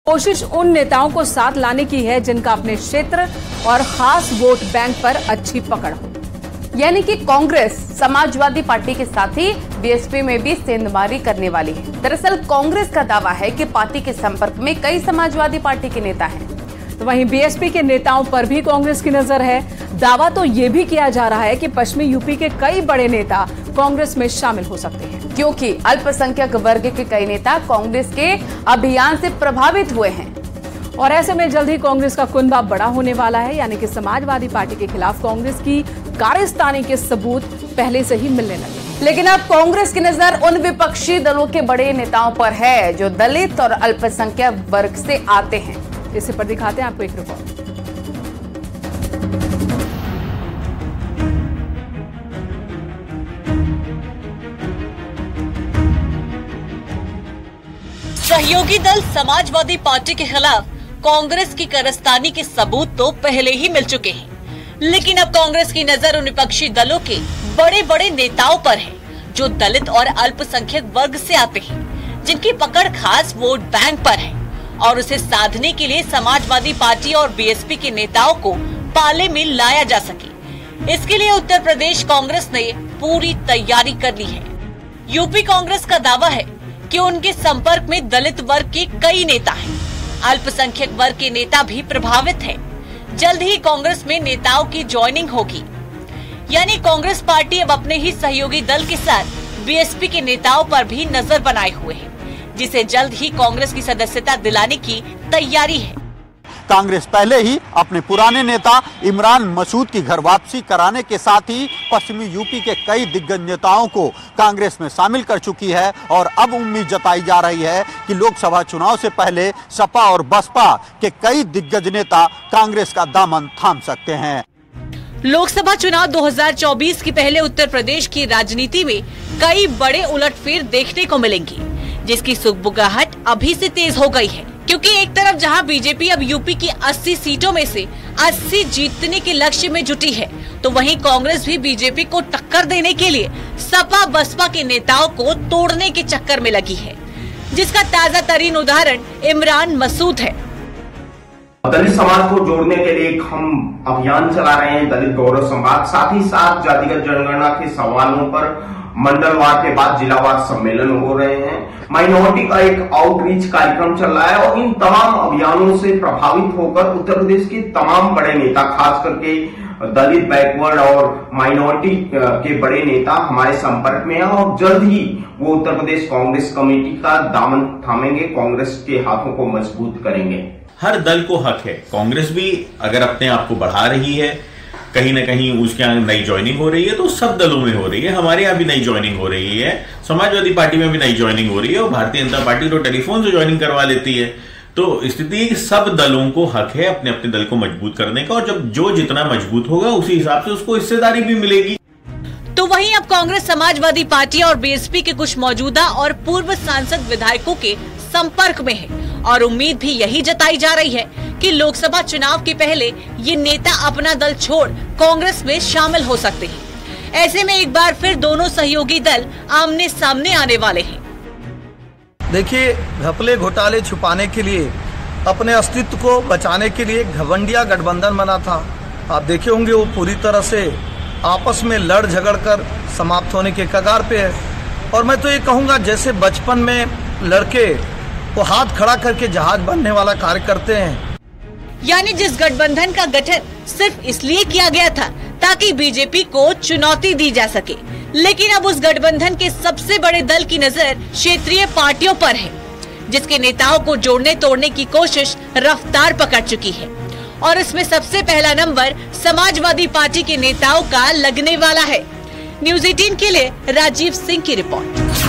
कोशिश उन नेताओं को साथ लाने की है जिनका अपने क्षेत्र और खास वोट बैंक पर अच्छी पकड़ हो। यानी कि कांग्रेस समाजवादी पार्टी के साथ ही बीएसपी में भी सेंधमारी करने वाली है। दरअसल कांग्रेस का दावा है कि पार्टी के संपर्क में कई समाजवादी पार्टी के नेता हैं। तो वहीं बीएसपी के नेताओं पर भी कांग्रेस की नजर है। दावा तो ये भी किया जा रहा है कि पश्चिमी यूपी के कई बड़े नेता कांग्रेस में शामिल हो सकते हैं, क्योंकि अल्पसंख्यक वर्ग के कई नेता कांग्रेस के अभियान से प्रभावित हुए हैं। और ऐसे में जल्द ही कांग्रेस का कुनबा बड़ा होने वाला है, यानी कि समाजवादी पार्टी के खिलाफ कांग्रेस की कारस्तानी के सबूत पहले से ही मिलने लगे। लेकिन अब कांग्रेस की नजर उन विपक्षी दलों के बड़े नेताओं पर है जो दलित और अल्पसंख्यक वर्ग से आते हैं। इसे पर दिखाते हैं आपको एक रिपोर्ट। सहयोगी दल समाजवादी पार्टी के खिलाफ कांग्रेस की कारस्तानी के सबूत तो पहले ही मिल चुके हैं, लेकिन अब कांग्रेस की नजर उन विपक्षी दलों के बड़े बड़े नेताओं पर है जो दलित और अल्पसंख्यक वर्ग से आते हैं, जिनकी पकड़ खास वोट बैंक पर है और उसे साधने के लिए समाजवादी पार्टी और बीएसपी के नेताओं को पाले में लाया जा सके। इसके लिए उत्तर प्रदेश कांग्रेस ने पूरी तैयारी कर ली है। यूपी कांग्रेस का दावा है कि उनके संपर्क में दलित वर्ग के कई नेता हैं। अल्पसंख्यक वर्ग के नेता भी प्रभावित हैं। जल्द ही कांग्रेस में नेताओं की ज्वाइनिंग होगी, यानी कांग्रेस पार्टी अब अपने ही सहयोगी दल के साथ बीएसपी के नेताओं पर भी नजर बनाए हुए है, जिसे जल्द ही कांग्रेस की सदस्यता दिलाने की तैयारी है। कांग्रेस पहले ही अपने पुराने नेता इमरान मसूद की घर वापसी कराने के साथ ही पश्चिमी यूपी के कई दिग्गज नेताओं को कांग्रेस में शामिल कर चुकी है और अब उम्मीद जताई जा रही है कि लोकसभा चुनाव से पहले सपा और बसपा के कई दिग्गज नेता कांग्रेस का दामन थाम सकते हैं। लोकसभा चुनाव 2024 के पहले उत्तर प्रदेश की राजनीति में कई बड़े उलटफेर देखने को मिलेंगी, जिसकी सुगबुगाहट अभी से तेज हो गई है, क्योंकि एक तरफ जहां बीजेपी अब यूपी की 80 सीटों में से 80 जीतने के लक्ष्य में जुटी है, तो वहीं कांग्रेस भी बीजेपी को टक्कर देने के लिए सपा बसपा के नेताओं को तोड़ने के चक्कर में लगी है, जिसका ताजा तरीन उदाहरण इमरान मसूद है। दलित समाज को जोड़ने के लिए हम अभियान चला रहे हैं, दलित गौरव संवाद, साथ ही साथ जातिगत जनगणना के सवालों पर मंडलवार के बाद जिलावार सम्मेलन हो रहे हैं। माइनॉरिटी का एक आउटरीच कार्यक्रम चल रहा है और इन तमाम अभियानों से प्रभावित होकर उत्तर प्रदेश के तमाम बड़े नेता, खास करके दलित, बैकवर्ड और माइनॉरिटी के बड़े नेता हमारे संपर्क में हैं और जल्द ही वो उत्तर प्रदेश कांग्रेस कमेटी का दामन थामेंगे, कांग्रेस के हाथों को मजबूत करेंगे। हर दल को हक है, कांग्रेस भी अगर अपने आप को बढ़ा रही है, कहीं ना कहीं उसके यहाँ नई ज्वाइनिंग हो रही है, तो सब दलों में हो रही है। हमारे यहाँ भी नई ज्वाइनिंग हो रही है, समाजवादी पार्टी में भी नई ज्वाइनिंग हो रही है और भारतीय जनता पार्टी तो टेलीफोन से ज्वाइनिंग करवा लेती है। तो स्थिति सब दलों को हक है अपने अपने दल को मजबूत करने का, और जब जो जितना मजबूत होगा उसी हिसाब से उसको हिस्सेदारी भी मिलेगी। तो वहीं अब कांग्रेस समाजवादी पार्टी और बीएसपी के कुछ मौजूदा और पूर्व सांसद विधायकों के संपर्क में है और उम्मीद भी यही जताई जा रही है कि लोकसभा चुनाव के पहले ये नेता अपना दल छोड़ कांग्रेस में शामिल हो सकते हैं। ऐसे में एक बार फिर दोनों सहयोगी दल आमने सामने आने वाले हैं। देखिए, घपले घोटाले छुपाने के लिए, अपने अस्तित्व को बचाने के लिए घमंडिया गठबंधन बना था। आप देखे होंगे वो पूरी तरह से आपस में लड़ झगड़ कर समाप्त होने के कगार पे है। और मैं तो ये कहूँगा, जैसे बचपन में लड़के वो हाथ खड़ा करके जहाज बनने वाला कार्य करते हैं, यानी जिस गठबंधन का गठन सिर्फ इसलिए किया गया था ताकि बीजेपी को चुनौती दी जा सके, लेकिन अब उस गठबंधन के सबसे बड़े दल की नजर क्षेत्रीय पार्टियों पर है, जिसके नेताओं को जोड़ने तोड़ने की कोशिश रफ्तार पकड़ चुकी है। और इसमें सबसे पहला नंबर समाजवादी पार्टी के नेताओं का लगने वाला है। न्यूज़ 18 के लिए राजीव सिंह की रिपोर्ट।